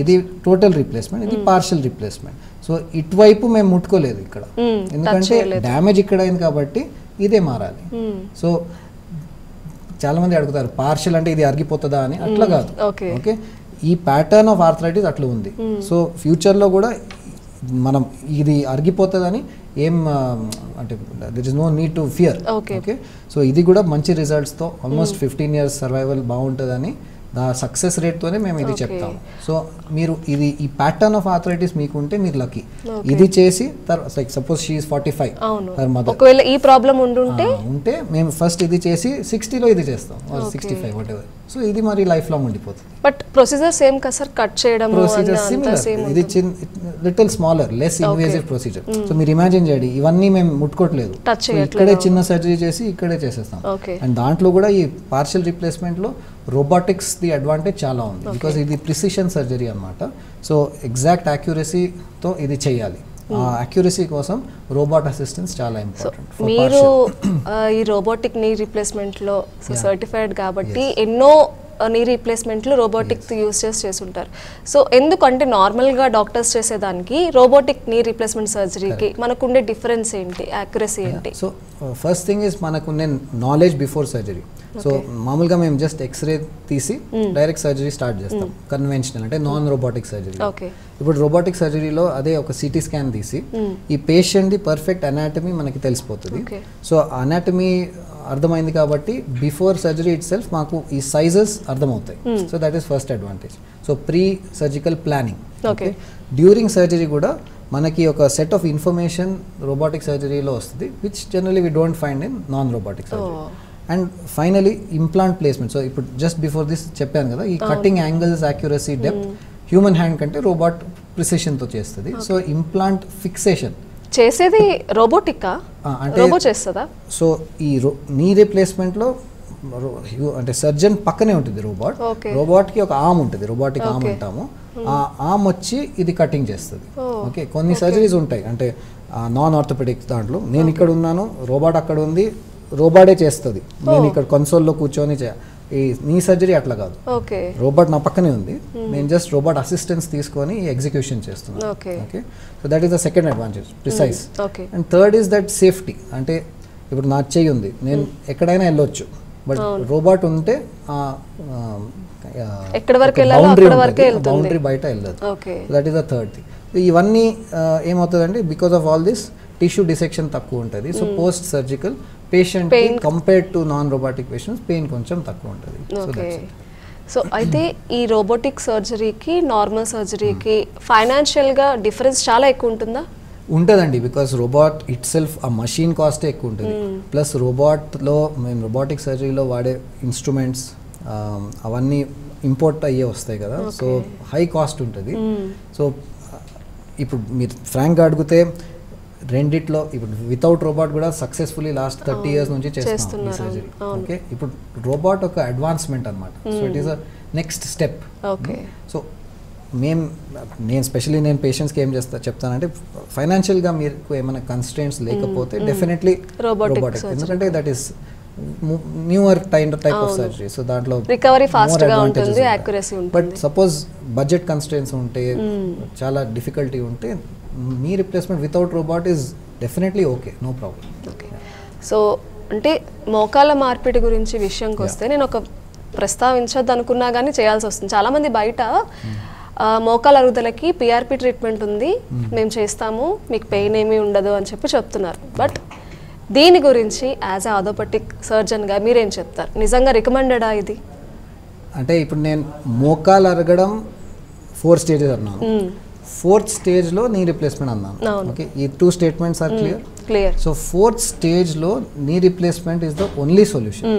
ఇది టోటల్ రీప్లేస్మెంట్, ఇది పార్షియల్ రీప్లేస్మెంట్. సో ఇటువైపు మేము ముట్టుకోలేదు ఇక్కడ, ఎందుకంటే డ్యామేజ్ ఇక్కడ అయింది కాబట్టి ఇదే మారాలి. సో చాలా మంది అడుగుతారు పార్షియల్ అంటే ఇది అరిగిపోతుందా అని. అట్లా కాదు. ఓకే, ఈ ప్యాటర్న్ ఆఫ్ ఆర్థరైటిస్ అట్లా ఉంది. సో ఫ్యూచర్లో కూడా మనం ఇది అరిగిపోతుందని ఏం అంటే there is no need to fear. Okay, so ఇది కూడా మంచి రిజల్ట్స్తో ఆల్మోస్ట్ 15 years సర్వైవల్ బాగుంటుందని దా సక్సెస్ రేట్తోనే మేము ఇది చెప్తాము. సో మీరు ఇది ఈ ప్యాటర్న్ ఆఫ్ ఆర్థరైటిస్ మీకు ఉంటే మీరు లక్కీ. ఇది చేసి like suppose she is 45, her mother, ఒకవేళ ఈ ప్రాబ్లం ఉంటే మేము ఫస్ట్ ఇది చేసి 60లో ఇది చేస్తాం, 65 వాట్ ఎవర్. సో ఇది మరి లైఫ్ లాంగ్ ఉండిపోతుంది. బట్ ప్రొసీజర్ సేమ్ కదా సార్? కట్ చేయడం ప్రొసీజర్ సిమిలర్, ఇది little smaller, less invasive procedure. So మీరు ఇమాజిన్ చేయండి, ఇవన్నీ మేము ముట్టుకోవట్లేదు, ఇక్కడే చిన్న సర్జరీ చేసి ఇక్కడే చేసేస్తాం. అండ్ దాంట్లో కూడా ఈ పార్షియల్ రీప్లేస్మెంట్ లో రోబోటిక్స్ ది అడ్వాంటేజ్ చాలా ఉంది, బికాస్ ఇది ప్రిసిషన్ సర్జరీ అన్నమాట. సో ఎగ్జాక్ట్ యాక్యురసీతో ఇది చేయాలి. ఆ అక్యురసీ కోసం రోబోట్ అసిస్టెన్స్ చాలా ఇంపార్టెంట్. మీరు ఈ రోబోటిక్ నీ రీప్లేస్మెంట్ లో సర్టిఫైడ్ కాబట్టి ఎన్నో నీ రీప్లేస్మెంట్లు రోబోటిక్ యూస్ చేసి ఉంటారు. సో ఎందుకంటే నార్మల్గా డాక్టర్స్ చేసేదానికి రోబోటిక్ నీ రీప్లేస్మెంట్ సర్జరీకి మనకుండే డిఫరెన్స్ ఏంటి, యాక్యురసీ ఏంటి? సో ఫస్ట్ థింగ్ ఇస్ మనకుండే నాలెడ్జ్ బిఫోర్ సర్జరీ. సో మామూలుగా మేము జస్ట్ ఎక్స్రే తీసి డైరెక్ట్ సర్జరీ స్టార్ట్ చేస్తాం, కన్వెన్షనల్ అంటే నాన్ రోబోటిక్ సర్జరీ. ఇప్పుడు రోబోటిక్ సర్జరీలో అదే ఒక సిటీ స్కాన్ తీసి ఈ పేషెంట్ది పర్ఫెక్ట్ అనాటమీ మనకి తెలిసిపోతుంది. సో అనాటమీ అర్థమైంది కాబట్టి బిఫోర్ సర్జరీ ఇట్ సెల్ఫ్ మాకు ఈ సైజెస్ అర్థమవుతాయి. So that is first advantage. So pre surgical planning. Okay, during surgery కూడా మనకి ఒక సెట్ ఆఫ్ ఇన్ఫర్మేషన్ రోబోటిక్ సర్జరీలో వస్తుంది, which generally we don't find in non robotic surgery. And finally implant placement. So ఇప్పుడు just before this చెప్పాను కదా, ఈ cutting angles, accuracy, depth human hand కంటే robot ప్రిసిషన్తో చేస్తుంది. సో ఇంప్లాంట్ ఫిక్సేషన్ చేసేది రోబోటికా? Robo చేస్తుందా? So ఈ నీ రీప్లేస్మెంట్లో అంటే సర్జన్ పక్కనే ఉంటుంది రోబోట్. రోబోట్కి ఒక ఆర్మ్ ఉంటుంది, రోబోటిక్ ఆర్మ్ అంటాము. ఆ ఆర్మ్ వచ్చి ఇది కటింగ్ చేస్తుంది. ఓకే, కొన్ని సర్జరీస్ ఉంటాయి అంటే నాన్ ఆర్థోపెడిక్ దాంట్లో నేను ఇక్కడ ఉన్నాను, రోబోట్ అక్కడ ఉంది, రోబోటే చేస్తుంది, నేను ఇక్కడ కన్సోల్లో కూర్చొని ఈ నీ సర్జరీ అట్లా కాదు. రోబోట్ నా పక్కనే ఉంది, నేను జస్ట్ రోబోట్ అసిస్టెన్స్ తీసుకొని ఎగ్జిక్యూషన్ చేస్తున్నాను. Okay, so that is the second advantage, precise. And third is that safety. అంటే ఇప్పుడు నా చెయ్యి ఉంది, నేను ఎక్కడైనా వెళ్ళొచ్చు, బట్ రోబోట్ ఉంటే బౌండరీ బయట వెళ్ళదు. That is the third thing. ఇవన్నీ ఏమవుతుందంటే because of all this tissue dissection తక్కువ ఉంటుంది. So post surgical patient compared to non robotic patients pain కొంచెం తక్కువ ఉంటుంది. సో అయితే ఈ రోబోటిక్ సర్జరీకి నార్మల్ సర్జరీకి ఫైనాన్షియల్గా డిఫరెన్స్ చాలా ఎక్కువ ఉంటుందా? ఉంటుందండి, బికాస్ రోబోట్ ఇట్ సెల్ఫ్ ఆ మషీన్ కాస్టే ఎక్కువ ఉంటుంది. ప్లస్ రోబోట్లో మేము రోబోటిక్ సర్జరీలో వాడే ఇన్స్ట్రుమెంట్స్ అవన్నీ ఇంపోర్ట్ అయ్యే వస్తాయి కదా, సో హై కాస్ట్ ఉంటుంది. సో ఇప్పుడు మీరు ఫ్రాంక్గా అడిగితే రెండిట్లో ఇప్పుడు వితౌట్ రోబోట్ కూడా సక్సెస్ఫుల్లీ లాస్ట్ 30 years నుంచి చేస్తున్నాం ఈ సర్జరీ. ఓకే, ఇప్పుడు రోబోట్ ఒక అడ్వాన్స్మెంట్ అనమాట. So it is a next step. So నేను స్పెషల్లీ నేను పేషెంట్స్కి ఏం చెప్తానంటే ఫైనాన్షియల్గా మీకు ఏమైనా కన్స్ట్రెంట్స్ లేకపోతే డెఫినెట్లీ రోబోటిక్, ఎందుకంటే that is newer type of surgery. So దాంట్లో రికవరీ ఫాస్ట్ గా ఉంటుంది, యాక్యురసీ ఉంటుంది. బట్ సపోజ్ బడ్జెట్ కన్స్ట్రెంట్స్ ఉంటే, చాలా డిఫికల్టీ ఉంటే, మీ replacement without robot is definitely okay, no problem. So అంటే మోకాల మార్పిడి గురించి విషయంకి వస్తే నేను ఒక ప్రస్తావించొద్దు అనుకున్నా కానీ చేయాల్సి వస్తుంది. చాలామంది బయట మోకాల అరుగుదలకి పిఆర్పి ట్రీట్మెంట్ ఉంది, మేము చేస్తాము, మీకు పెయిన్ ఏమీ ఉండదు అని చెప్పి చెప్తున్నారు. బట్ దీని గురించి యాజ్ ఎ ఆర్థోపెడిక్ సర్జన్గా మీరేం చెప్తారు? నిజంగా రికమెండెడా ఇది? అంటే ఇప్పుడు నేను మోకాలు అరగడం 4 స్టేజెస్ అన్నాను, 4th స్టేజ్లో నీ రీప్లేస్మెంట్ అన్నాను. ఓకే, ఈ 2 statements are clear. So 4th స్టేజ్లో knee replacement is the only solution.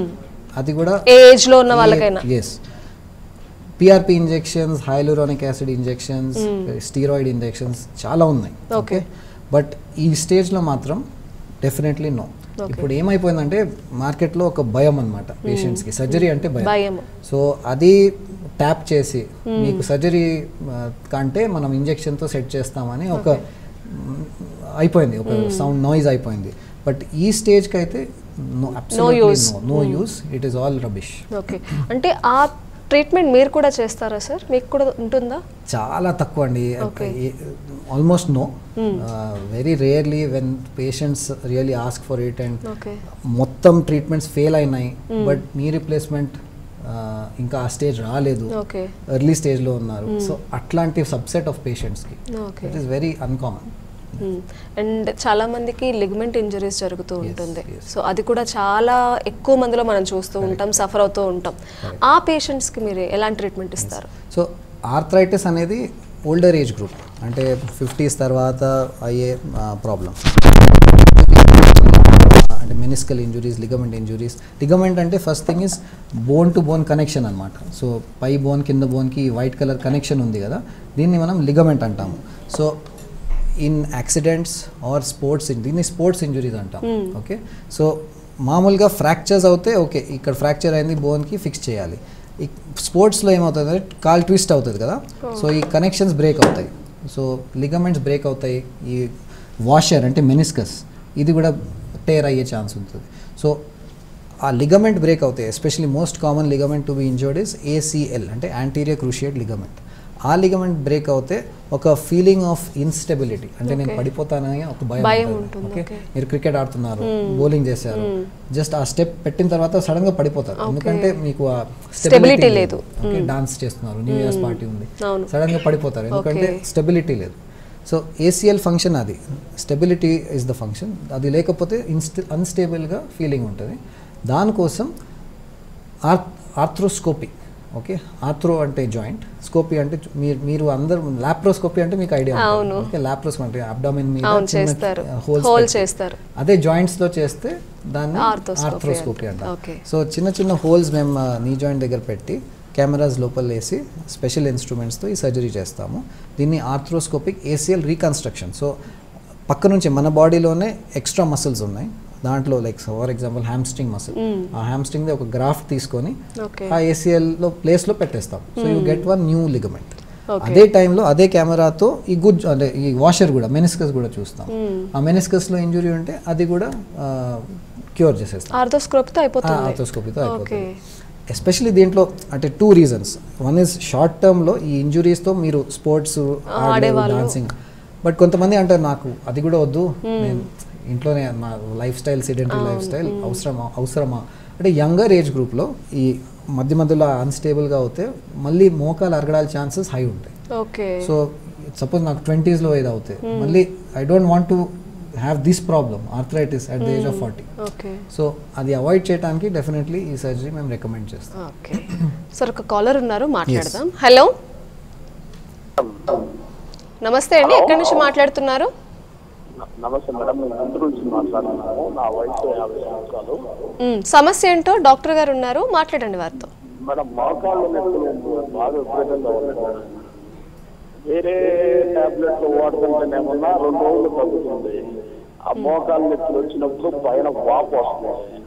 అది కూడా ఏజ్ లో ఉన్న వాళ్ళకైనా. Yes, PRP injections, hyaluronic acid injections, steroid injections చాలా ఉన్నాయి. ఓకే, బట్ ఈ స్టేజ్లో మాత్రం డెఫినెట్లీ నో. ఇప్పుడు ఏమైపోయిందంటే మార్కెట్లో ఒక భయం అనమాట పేషెంట్స్కి, సర్జరీ అంటే భయం. సో అది ట్యాప్ చేసి మీకు సర్జరీ కంటే మనం ఇంజెక్షన్తో సెట్ చేస్తామని ఒక అయిపోయింది, ఒక సౌండ్ నాయిస్ అయిపోయింది. బట్ ఈ స్టేజ్కి అయితే no use, it is all rubbish. Okay, అంటే ఆ ట్రీట్మెంట్ మీరు కూడా చేస్తారా సార్? మీకు కూడా ఉంటుందా? చాలా తక్కువ అండి, almost no. Very rarely when patients really ask for it and మొత్తం ట్రీట్మెంట్స్ ఫెయిల్ అయినాయి, బట్ నీ రీప్లేస్మెంట్ ఇంకా ఆ స్టేజ్ రాలేదు, ఎర్లీ స్టేజ్లో ఉన్నారు. సో అట్లాంటి సబ్సెట్ ఆఫ్ పేషెంట్స్కి it is very uncommon. And చాలా మందికి లిగమెంట్ ఇంజరీస్ జరుగుతూ ఉంటుంది. సో అది కూడా చాలా ఎక్కువ మందిలో మనం చూస్తూ ఉంటాం, సఫర్ అవుతూ ఉంటాం. ఆ పేషెంట్స్కి మీరు ఎలాంటి ట్రీట్మెంట్ ఇస్తారు? సో ఆర్థరైటిస్ అనేది ఓల్డర్ ఏజ్ గ్రూప్, అంటే 50s తర్వాత అయ్యే ప్రాబ్లమ్. అంటే meniscal injuries, ligament injuries. Ligament అంటే first thing is bone to bone connection అనమాట. సో పై బోన్ కింద బోన్కి వైట్ కలర్ కనెక్షన్ ఉంది కదా, దీన్ని మనం లిగమెంట్ అంటాము. So in accidents or sports, దీన్ని స్పోర్ట్స్ ఇంజురీస్ అంటాం. ఓకే, సో మామూలుగా ఫ్రాక్చర్స్ అవుతే ఓకే, ఇక్కడ ఫ్రాక్చర్ అయింది, బోన్కి ఫిక్స్ చేయాలి. ఈ స్పోర్ట్స్లో ఏమవుతుంది అంటే కాల్ ట్విస్ట్ అవుతుంది కదా, సో ఈ కనెక్షన్స్ బ్రేక్ అవుతాయి, సో లిగమెంట్స్ బ్రేక్ అవుతాయి. ఈ వాషర్ అంటే మెనిస్కస్, ఇది కూడా టేర్ అయ్యే ఛాన్స్ ఉంటుంది. సో ఆ లిగమెంట్ బ్రేక్ అవుతాయి. Especially most common ligament to be injured is ACL, అంటే యాంటీరియర్ క్రూషియేట్ లిగమెంట్. ఆ లిగమెంట్ బ్రేక్ అవుతే ఒక ఫీలింగ్ ఆఫ్ ఇన్స్టెబిలిటీ, అంటే నేను పడిపోతానని ఒక భయం ఉంటుంది. ఓకే, మీరు క్రికెట్ ఆడుతున్నారు, బౌలింగ్ చేశారు, జస్ట్ ఆ స్టెప్ పెట్టిన తర్వాత సడన్ గా పడిపోతారు, ఎందుకంటే మీకు ఆ స్టెబిలిటీ లేదు. ఓకే, డాన్స్ చేస్తున్నారు, న్యూ ఇయర్స్ పార్టీ ఉంది, సడన్ గా పడిపోతారు, ఎందుకంటే స్టెబిలిటీ లేదు. సో ACL ఫంక్షన్ అది, స్టెబిలిటీ ఇస్ ద ఫంక్షన్. అది లేకపోతే అన్స్టేబుల్గా ఫీలింగ్ ఉంటుంది. దానికోసం ఆర్థ్రోస్కోపీ. ఓకే, ఆర్థ్రో అంటే జాయింట్, స్కోపీ అంటే మీరు అందరు, లాప్రోస్కోపీ అంటే మీకు ఐడియా ఉంటుంది. ఓకే, లాప్రోస్కోపీ అంటే అబ్డామిన్ మీద హోల్స్ చేస్తారు, అదే జాయింట్స్ లో చేస్తే దాన్ని ఆర్థ్రోస్కోపీ అంటారు. సో చిన్న చిన్న హోల్స్ మేము నీ జాయింట్ దగ్గర పెట్టి కెమెరాస్ లోపల వేసి స్పెషల్ ఇన్స్ట్రుమెంట్స్తో ఈ సర్జరీ చేస్తాము. దీన్ని ఆర్థ్రోస్కోపిక్ ACL రీకన్స్ట్రక్షన్. సో పక్క నుంచి మన బాడీలోనే ఎక్స్ట్రా మసిల్స్ ఉన్నాయి, దాంట్లో like for example hamstring muscle, ఆ హ్యామ్స్ట్రింగ్ ఒక గ్రాఫ్ట్ తీసుకొని ఆ ACL లో ప్లేస్ లో పెట్టేస్తాం. So you get one new ligament. అదే టైంలో అదే కెమెరాతో ఈ గుడ్ అంటే ఈ వాషర్ కూడా, మెనిస్కస్ కూడా చూస్తాం. ఆ మెనిస్కస్ లో ఇంజురీ ఉంటే అది కూడా క్యూర్ చేసేస్తాం ఆర్థోస్కోపీతో అయిపోతుంది. ఎస్పెషలీ దీంట్లో అంటే 2 reasons. వన్ ఈజ్ షార్ట్ టర్మ్లో ఈ ఇంజురీస్తో మీరు స్పోర్ట్స్ డాన్సింగ్, బట్ కొంతమంది అంటారు నాకు అది కూడా వద్దు, నేను ఇంట్లోనే మా life style, sedentary life style అవసరమా అంటే యంగర్ ఏజ్ గ్రూప్లో ఈ మధ్యలో అన్స్టేబుల్గా అవుతే మళ్ళీ మోకాలు అరగడాల ఛాన్సెస్ హై ఉంటాయి. సో సపోజ్ నాకు 20s లో ఇది అవుతాయి, మళ్ళీ I don't want to have this problem, arthritis at the age of 40. So అది అవాయిడ్ చేయడానికి డెఫినెట్లీ ఈ సర్జరీ మేము రికమెండ్ చేస్తాం. సార్ ఒక కాలర్ ఉన్నారు, మాట్లాడదాం. హలో, నమస్తే అండి, ఎక్కడి నుంచి మాట్లాడుతున్నారు? నమస్తే మేడం, నేను గుంటూరు నుంచి మాట్లాడుతున్నాను. నా వయసు 50 సంవత్సరాలు. సమస్య ఏంటో డాక్టర్ గారు ఉన్నారు, మాట్లాడండి వారితో. మేడం, మోకాళ్ళ నొప్పులు బాగా విపరీతంగా ఉన్నాయి మేడం. వేరే టాబ్లెట్లు వాడుతుంటేనేమన్నా 2 రోజులు తగ్గుతుంది. ఆ మోకాళ్ళ నొప్పులు వచ్చినప్పుడు పైన వాపు వస్తుంది,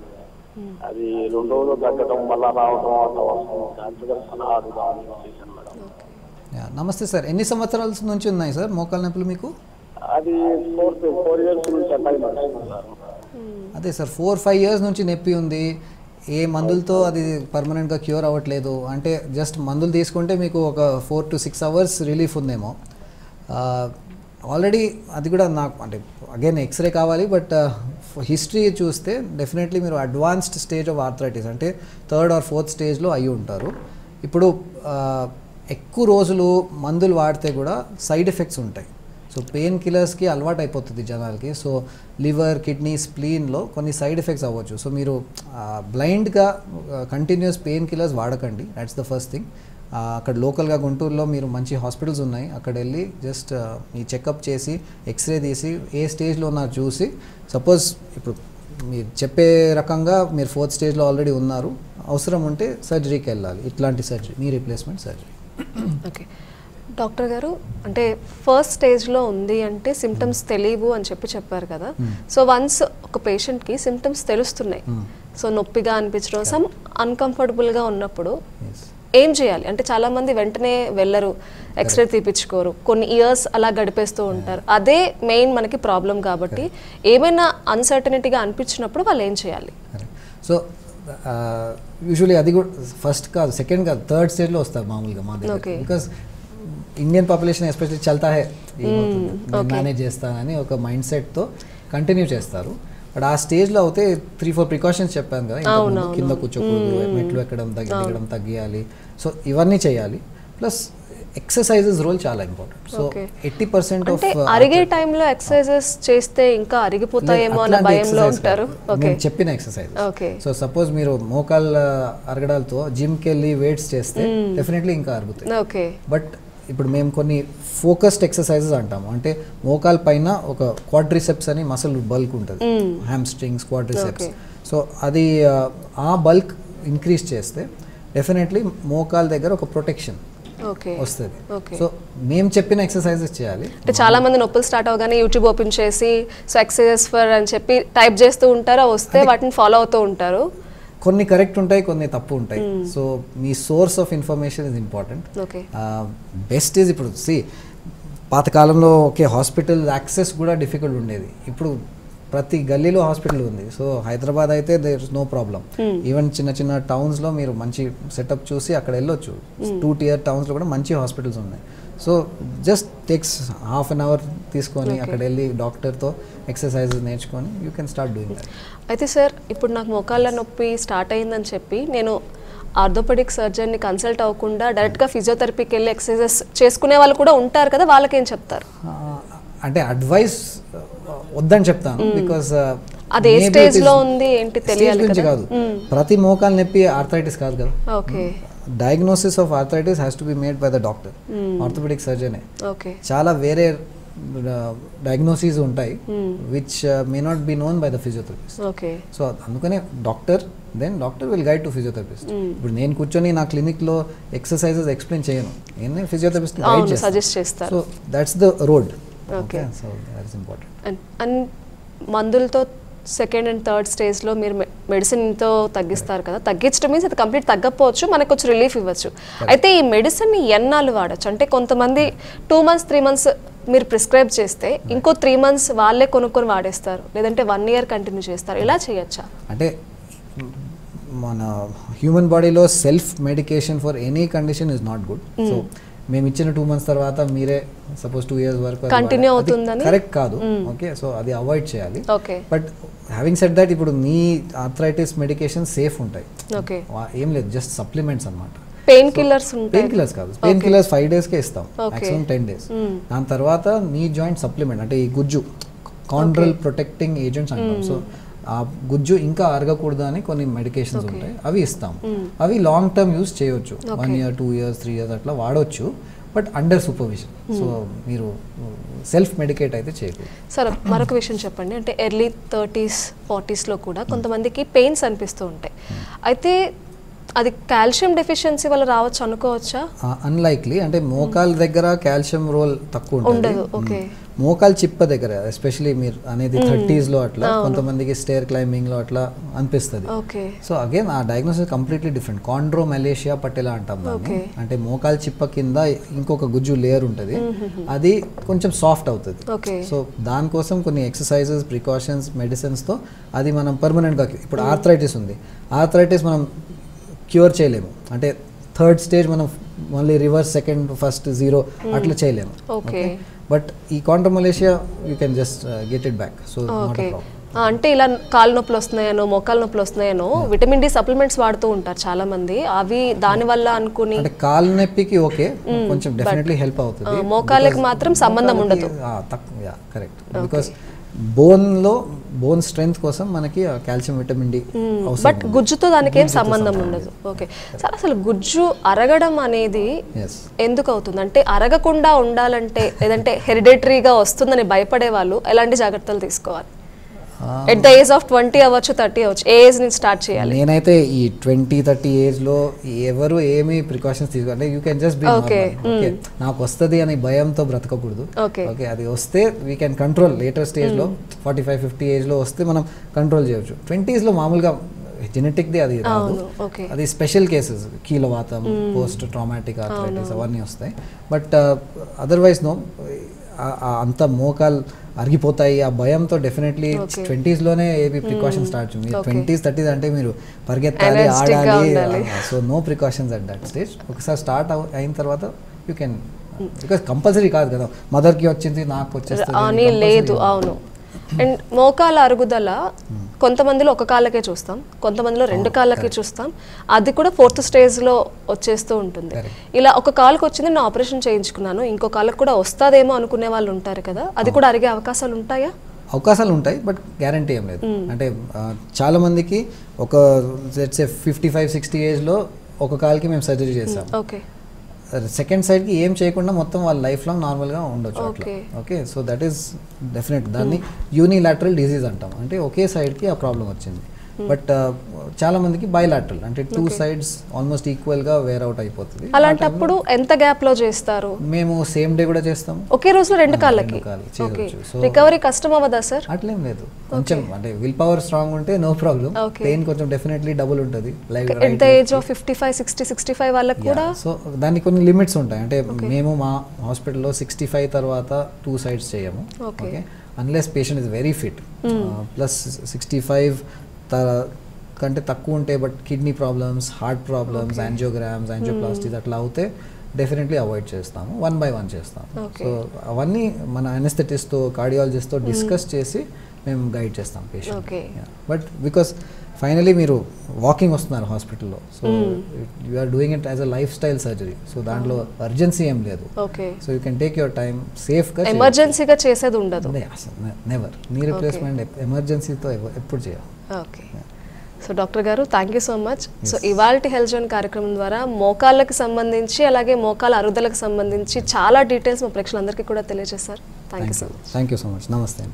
అది 2 రోజులు తగ్గడం మళ్ళా రావడం అట్లా వస్తుంది. దాంట్లో సలహా అడుగుదామని చేశాను మేడం. నమస్తే సార్, ఎన్ని సంవత్సరాల నుంచి ఉన్నాయి సార్ మోకాళ్ళ నొప్పులు మీకు? అది 4 years నుంచి అటాక్ నడుస్తుంది సార్. అదే సార్, 4-5 years నుంచి నొప్పి ఉంది, ఏ మందులతో అది పర్మనెంట్గా క్యూర్ అవ్వట్లేదు. అంటే జస్ట్ మందులు తీసుకుంటే మీకు ఒక 4 to 6 hours రిలీఫ్ ఉందేమో. ఆల్రెడీ అది కూడా నాకు అంటే అగైన్ ఎక్స్రే కావాలి, బట్ హిస్టరీ చూస్తే డెఫినెట్లీ మీరు అడ్వాన్స్డ్ స్టేజ్ ఆఫ్ ఆర్థరైటిస్ అంటే 3rd or 4th స్టేజ్లో అయ్యి ఉంటారు. ఇప్పుడు ఎక్కువ రోజులు మందులు వాడితే కూడా సైడ్ ఎఫెక్ట్స్ ఉంటాయి. సో పెయిన్ కిల్లర్స్కి అలవాటు అయిపోతుంది జనాలకి. సో లివర్, కిడ్నీ, స్ప్లీన్లో కొన్ని సైడ్ ఎఫెక్ట్స్ అవ్వచ్చు. సో మీరు బ్లైండ్గా కంటిన్యూస్ పెయిన్ కిల్లర్స్ వాడకండి. That's the first thing. అక్కడ లోకల్గా గుంటూరులో మీరు మంచి హాస్పిటల్స్ ఉన్నాయి, అక్కడ వెళ్ళి జస్ట్ ఈ చెకప్ చేసి ఎక్స్రే తీసి ఏ స్టేజ్లో ఉన్నారు చూసి, సపోజ్ ఇప్పుడు మీరు చెప్పే రకంగా మీరు 4th స్టేజ్లో ఆల్రెడీ ఉన్నారు, అవసరం ఉంటే సర్జరీకి వెళ్ళాలి. ఇట్లాంటి సర్జరీ, నీ రీప్లేస్మెంట్ సర్జరీ. ఓకే డాక్టర్ గారు, అంటే ఫస్ట్ స్టేజ్లో ఉంది అంటే సిమ్టమ్స్ తెలియవు అని చెప్పారు కదా. సో వన్స్ ఒక పేషెంట్కి సిమ్టమ్స్ తెలుస్తున్నాయి, సో నొప్పిగా అనిపించడం, సమ్ అన్కంఫర్టబుల్గా ఉన్నప్పుడు ఏం చేయాలి? అంటే చాలామంది వెంటనే వెళ్ళరు, ఎక్స్రే తీపించుకోరు, కొన్ని ఇయర్స్ అలా గడిపేస్తూ ఉంటారు. అదే మెయిన్ మనకి ప్రాబ్లం కాబట్టి ఏమైనా అన్సర్టనిటీగా అనిపించినప్పుడు వాళ్ళు ఏం చేయాలి? సో యూజువలీ అది కూడా ఫస్ట్ కాదు, సెకండ్ కాదు, 3rd స్టేజ్లో వస్తారు మామూలుగా మా దగ్గర. బికాస్ ఇండియన్ పాపులేషన్ ఎస్పెషల్లీ చల్తా హే, మేనేజ్ చేస్తానని ఒక మైండ్ సెట్తో కంటిన్యూ చేస్తారు. బట్ ఆ స్టేజ్లో అయితే 3-4 ప్రికాషన్స్ చెప్పాను కదా, కింద కూర్చోకూడదు, మెట్లు ఎక్కడం దిగడం తగ్గియాలి. సో ఇవన్నీ చేయాలి. ప్లస్ ఎక్సర్సైజెస్ రోల్ చాలా ఇంపార్టెంట్. సో 80% ఆఫ్ అరిగే టైంలో ఎక్సర్సైజెస్ చేస్తే ఇంకా అరిగిపోతాయేమో అన్న భయంలో ఉంటారు. నేను చెప్పిన ఎక్సర్సైజ్. సో సపోజ్ మీరు మోకాళ్ళ అరగడాలతో జిమ్కి వెళ్ళి వెయిట్స్ చేస్తే డెఫినెట్లీ ఇంకా అరుగుతాయి. బట్ ఇప్పుడు మేము కొన్ని ఫోకస్డ్ ఎక్సర్సైజెస్ అంటాము. అంటే మోకాల్ పైన ఒక క్వాడ్రిసెప్స్ అని మసిల్ బల్క్ ఉంటుంది, హ్యామ్స్ట్రింగ్స్, క్వాడ్రిసెప్స్. సో అది ఆ బల్క్ ఇంక్రీజ్ చేస్తే డెఫినెట్లీ మోకాల్ దగ్గర ఒక ప్రొటెక్షన్ వస్తుంది. సో మేము చెప్పిన ఎక్సర్సైజెస్ చేయాలి. అంటే చాలా మంది నొప్పులు స్టార్ట్ అవగానే యూట్యూబ్ ఓపెన్ చేసి సో ఎక్సర్సైజెస్ ఫర్ అని చెప్పి టైప్ చేస్తూ ఉంటారు, వస్తే వాటిని ఫాలో అవుతూ ఉంటారు. కొన్ని కరెక్ట్ ఉంటాయి, కొన్ని తప్పు ఉంటాయి. So me source of information is important. Best is ఇప్పుడు పాతకాలంలో హాస్పిటల్ యాక్సెస్ కూడా డిఫికల్ట్ ఉండేది. ఇప్పుడు ప్రతి గల్లీలో హాస్పిటల్ ఉంది. సో హైదరాబాద్ అయితే there is no problem. Even చిన్న చిన్న టౌన్స్లో మీరు మంచి సెటప్ చూసి అక్కడ వెళ్ళొచ్చు. 2-tier టౌన్స్లో కూడా మంచి హాస్పిటల్స్ ఉన్నాయి. So just takes half an hour తీసుకొని అక్కడ వెళ్ళి డాక్టర్తో ఎక్సర్సైజెస్ నేర్చుకొని you can start doing that. అయితే సార్, ఇప్పుడు నాకు మోకాళ్ళ నొప్పి స్టార్ట్ అయిందని చెప్పి నేను ఆర్థోపెడిక్ సర్జన్ని కన్సల్ట్ అవ్వకుండా డైరెక్ట్గా ఫిజియోథెరపీకి వెళ్ళి ఎక్సర్సైజెస్ చేసుకునే వాళ్ళు కూడా ఉంటారు కదా, వాళ్ళకేం చెప్తారు? అంటే అడ్వైస్ వద్దని చెప్తాను. బికాస్ అది ఏ స్టేజ్ లో ఉంది ఏంటి తెలియాలి కదా. కాదు, ప్రతి మోకాలు నొప్పి ఆర్థరైటిస్ కాదు కదా. Okay, diagnosis of arthritis has to be made by the doctor, orthopaedic సర్జనే. ఓకే, చాలా వేరే డయాగ్నోసిస్ ఉంటాయి which may not be known by the physiotherapist. Okay, so అందుకనే doctor will guide to physiotherapist. ఇప్పుడు నేను కూర్చొని నా క్లినిక్ లో ఎక్సర్సైజెస్ ఎక్స్ప్లెయిన్ చేయను, నేను ఫిజియోథెరపిస్ట్ గైడ్ సజెస్ట్ చేస్తాను. So that's the road. Okay, so that's important. And మందులతో 2nd and 3rd స్టేజ్లో మీరు మెడిసిన్తో తగ్గిస్తారు కదా, తగ్గించడం మీన్స్ అది కంప్లీట్ తగ్గకపోవచ్చు, మనకు కొంచెం రిలీఫ్ ఇవ్వచ్చు. అయితే ఈ మెడిసిన్ని ఎన్నాళ్ళు వాడచ్చు? అంటే కొంతమంది 2 months 3 months మీరు ప్రిస్క్రైబ్ చేస్తే ఇంకో 3 months వాళ్ళే కొనుక్కొని వాడేస్తారు, లేదంటే 1 year కంటిన్యూ చేస్తారు. ఇలా చేయొచ్చా? అంటే మన హ్యూమన్ బాడీలో self medication for any condition is not good. So మేము ఇచ్చిన 2 months తర్వాత మీరే సపోజ్ 2 years వరకు కంటిన్యూ అవుతుందని కరెక్ట్ కాదు. ఓకే, సో అది అవాయిడ్ చేయాలి. బట్ హ్యావింగ్ సెడ్ దట్, ఇప్పుడు మీ ఆర్థరైటిస్ మెడికేషన్ సేఫ్ ఉంటాయి. ఓకే, ఏం లేదు, జస్ట్ సప్లిమెంట్స్ అన్నమాట. పెయిన్ కిల్లర్స్ ఉంటాయి? పెయిన్ కిల్లర్స్ కాదు, పెయిన్ కిల్లర్స్ 5 daysకే ఇస్తాం, మాక్సిమం 10 days. దాని తర్వాత నీ జాయింట్ సప్లిమెంట్ అంటే ఈ గుజ్జు, కాండ్రల్ ప్రొటెక్టింగ్ ఏజెంట్స్ అంటాం. సో ఆ గుజ్జు ఇంకా అరగకూడదు అని కొన్ని మెడికేషన్స్ ఉంటాయి, అవి ఇస్తాం. అవి లాంగ్ టర్మ్ యూస్ చేయొచ్చు, 1 year 2 years 3 years అట్లా వాడవచ్చు, బట్ అండర్ సూపర్విజన్. సో మీరు సెల్ఫ్ మెడికేట్ అయితే చేయకూడదు. సరే, మరొక విషయం చెప్పండి. అంటే ఎర్లీ 30s 40sలో కూడా కొంతమందికి పెయిన్స్ అనిపిస్తూ ఉంటాయి, అయితే అది కాల్షియం డెఫిషియన్సీ వల్ల రావచ్చు అనుకోవచ్చా? అన్లైక్లీ. అంటే మోకాల్ దగ్గర కాల్షియం రోల్ తక్కువ ఉంటుంది. ఓకే, మోకాల్ చిప్ప దగ్గర ఎస్పెషలీ మీరు అనేది 30s లో అట్లా కొంతమందికి స్టేర్ క్లైంబింగ్ లో అట్లా అనిపిస్తుంది. సో అగైన్ ఆ డయాగ్నోసిస్ కంప్లీట్లీ డిఫరెంట్. కాండ్రోమెలేషియా పటెలా అంటాం దాన్ని. అంటే మోకాల్ చిప్ప కింద ఇంకొక గుజ్జు లేయర్ ఉంటుంది, అది కొంచెం సాఫ్ట్ అవుతుంది. సో దానికోసం కొన్ని ఎక్సర్సైజెస్, ప్రికాషన్స్, మెడిసిన్స్ తో అది మనం పర్మనెంట్ గా. ఇప్పుడు ఆర్థరైటిస్ ఉంది, ఆర్థరైటిస్ మనం క్యూర్ చేయలేము. అంటే 3rd stage మనం మళ్ళీ రివర్స్ 2nd, 1st 0 అట్లా చేయలేము. బట్ ఈ chondromalacia you can just get it back. So not a problem. అంటే ఇలా కాలు నొప్పులు వస్తున్నాయనో మోకాలు నొప్పులు వస్తున్నాయనో విటమిన్ డి సప్లిమెంట్స్ వాడుతూ ఉంటారు చాలా మంది, అవి దాని వల్ల అనుకుని అంటే కాలు నొప్పికి ఓకే కొంచెం డెఫినెట్లీ హెల్ప్ అవుతుంది, మోకాళ్ళకి మాత్రం సంబంధం ఉండదు. కరెక్ట్, బికాస్ బోన్లో బోన్ స్ట్రెంగ్త్ కోసం మనకి కాల్షియం విటమిన్ డి అవసరం. బట్ గుజ్జుతో దానికి ఏం సంబంధం ఉండదు. ఓకే సార్, అసలు గుజ్జు అరగడం అనేది ఎందుకు అవుతుంది? అంటే అరగకుండా ఉండాలంటే లేదంటే హెరిడిటరీగా వస్తుందని భయపడే వాళ్ళు ఎలాంటి జాగ్రత్తలు తీసుకోవాలి? ఎట్ ద ఏజ్ ఆఫ్ 20 అవ్వచ్చు 30 అవ్వచ్చు, ఏ ఏజ్ నుంచి స్టార్ట్ చేయాలి? నేనైతే ఈ 20-30 ఏజ్ లో ఎవరు ఏమి ప్రికాషన్స్ తీసుకోవాలి, you can just be normal. నాకు వస్తుంది అని భయంతో బ్రతకకూడదు. ఓకే, అది వస్తే we can control. Later stage లో 45-50 ఏజ్ లో వస్తే మనం కంట్రోల్ చేయొచ్చు. 20s లో మామూలుగా జెనెటిక్ ది అది రాదు, అది స్పెషల్ కేసెస్, కీలవాతం, పోస్ట్ ట్రామాటిక్ ఆర్థరైటిస్ అవన్నీ వస్తాయి. బట్ అదర్వైజ్ నో, అంత మోకాలు అరిగిపోతాయి ఆ భయంతో డెఫినెట్లీ 20s లోనే ఏవి ప్రికాషన్స్ స్టార్ట్ చేయండి. 20s 30s అంటే మీరు పరిగెత్తాలి, ఆడాలి, so no precautions at that stage. ఒకసారి స్టార్ట్ అయిన తర్వాత యూ కెన్, బికాస్ కంపల్సరీ కాదు కదా మదర్కి వచ్చింది నాకు వచ్చేస్తుంది లేదు. అవును. అండ్ మోకాల అరుగుదల కొంతమందిలో ఒక కాళ్ళకే చూస్తాం, కొంతమందిలో 2 కాళ్ళకే చూస్తాం, అది కూడా 4th స్టేజ్లో వచ్చేస్తూ ఉంటుంది. ఇలా ఒక కాలుకి వచ్చింది నేను ఆపరేషన్ చేయించుకున్నాను, ఇంకో కాళ్ళకు కూడా వస్తుందేమో అనుకునే వాళ్ళు ఉంటారు కదా, అది కూడా అరిగే అవకాశాలు ఉంటాయా? అవకాశాలు ఉంటాయి, బట్ గ్యారంటీ ఏం లేదు. అంటే చాలా మందికి ఒక 55-60 ఏజ్లో ఒక కాలుకి మేము సర్జరీ చేసాం. ఓకే, సెకండ్ సైడ్కి ఏం చేయకుండా మొత్తం వాళ్ళ లైఫ్ లాంగ్ నార్మల్గా ఉండొచ్చు అట్లా. Okay, so that is definite. దాన్ని యూనిలాటరల్ డిజీజ్ అంటాం, అంటే ఒకే సైడ్కి ఆ ప్రాబ్లం వచ్చింది. బట్ చాలా మందికి బైలాటరల్, అంటే 2 sides ఆల్మోస్ట్ ఈక్వల్గా వేర్ అవుట్ అయిపోతుంది. అలాంటప్పుడు ఎంత గ్యాప్లో చేస్తారు? మేము సేమ్ డే కూడా చేస్తాం, ఒకే రోజులో 2 కాళ్ళకి. రికవరీ కష్టం అవ్వదా సార్? అట్లేం లేదు, కొంచెం అంటే విల్ పవర్ స్ట్రాంగ్ ఉంటే నో ప్రాబ్లం. పెయిన్ కొంచెం డెఫినెట్లీ డబుల్ ఉంటుంది. ఎట్ ద ఏజ్ ఆఫ్ 55, 60, 65 వాళ్ళకి కూడా. సో దానికి కొన్ని లిమిట్స్ ఉంటాయి. అంటే మేము మా హాస్పిటల్లో 65 తర్వాత 2 sides చేయము. Okay, unless patient is very fit, plus 65 కంటే తక్కువ ఉంటే, but kidney problems, heart problems, angiograms, angioplasties అట్లా అవుతే డెఫినెట్లీ అవాయిడ్ చేస్తాము, 1 by 1 చేస్తాము. సో అవన్నీ మన అనెస్థెటిస్ట్తో, కార్డియాలజిస్ట్తో డిస్కస్ చేసి మేము గైడ్ చేస్తాం పేషెంట్. బట్ బికాస్ ఫైనలీ మీరు వాకింగ్ వస్తున్నారు హాస్పిటల్లో, so you are doing it as a life style surgery, so దాంట్లో అర్జెన్సీ ఏం లేదు. So you can take your time, సేఫ్గా. ఎమర్జెన్సీగా చేసేది ఉండదు, నెవర్. నీ రిప్లేస్మెంట్ ఎమర్జెన్సీతో ఎప్పుడు చేయాలి. ఓకే, సో డాక్టర్ గారు thank you so much. So ఇవాల్టి హెల్త్ జోన్ కార్యక్రమం ద్వారా మోకాళ్ళకి సంబంధించి అలాగే మోకాళ్ళ అరుగుదలకు సంబంధించి చాలా డీటెయిల్స్ మా ప్రేక్షకులందరికీ కూడా తెలియజేశారు. Thank you so much. Thank you so much. నమస్తే.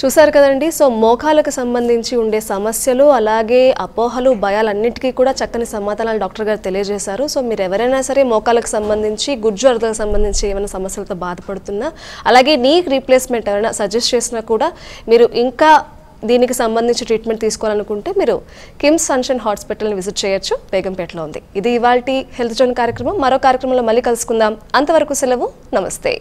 చూసారు కదండి, సో మోకాళ్ళకు సంబంధించి ఉండే సమస్యలు అలాగే అపోహలు, భయాలన్నిటికీ కూడా చక్కని సమాధానాలు డాక్టర్ గారు తెలియజేశారు. సో మీరు ఎవరైనా సరే మోకాళ్ళకు సంబంధించి, గుజ్జు అరుగుదలకు సంబంధించి ఏమైనా సమస్యలతో బాధపడుతున్నా, అలాగే నీ రీప్లేస్మెంట్ ఎవరైనా సజెస్ట్ చేసినా కూడా మీరు ఇంకా దీనికి సంబంధించి ట్రీట్మెంట్ తీసుకోవాలనుకుంటే మీరు కిమ్స్ సన్షైన్ హాస్పిటల్ని విజిట్ చేయొచ్చు, బేగంపేటలో ఉంది. ఇది ఇవాల్టి హెల్త్ జోన్ కార్యక్రమం. మరో కార్యక్రమంలో మళ్ళీ కలుసుకుందాం. అంతవరకు సెలవు, నమస్తే.